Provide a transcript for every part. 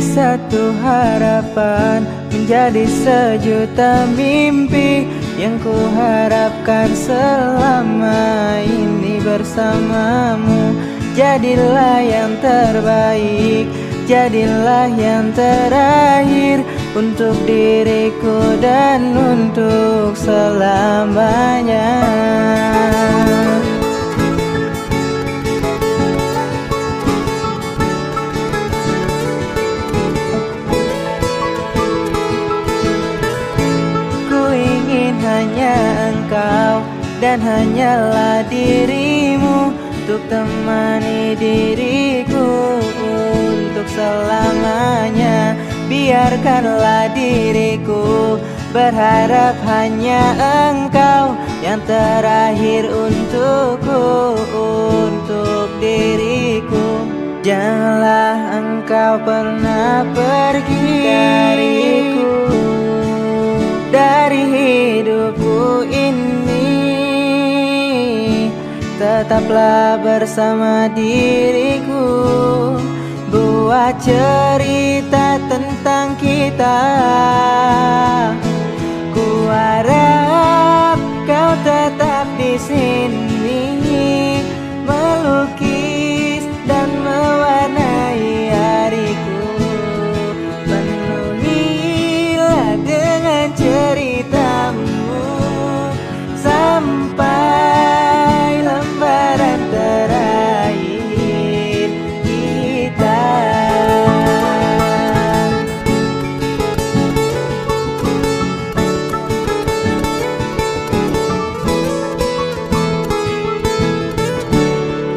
satu harapan, menjadi sejuta mimpi yang kuharapkan selama ini bersamamu. Jadilah yang terbaik, jadilah yang terakhir untuk diriku dan untuk selamanya. Ku ingin hanya engkau dan hanyalah dirimu untuk temani diriku untuk selamanya. Biarkanlah diriku berharap hanya engkau yang terakhir untukku, untuk diriku. Janganlah engkau pernah pergi dariku, dari hidupku ini. Tetaplah bersama diriku, buat cerita tentang kita. Ku harap kau tetap di sini, melukis dan mewarnai hariku. Penuhilah dengan ceritamu sampai lembaran terakhir kita.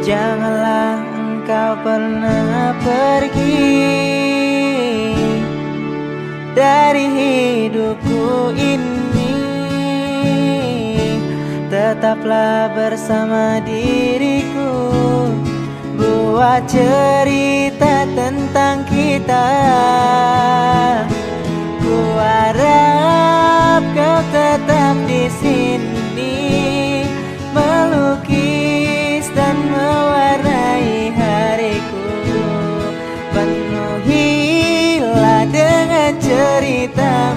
Janganlah engkau pernah pergi dari hidupku ini. Tetaplah bersama diriku, buat cerita tentang kita. Ku harap kau tetap di sini, melukis dan mewarnai hariku. Penuhilah dengan cerita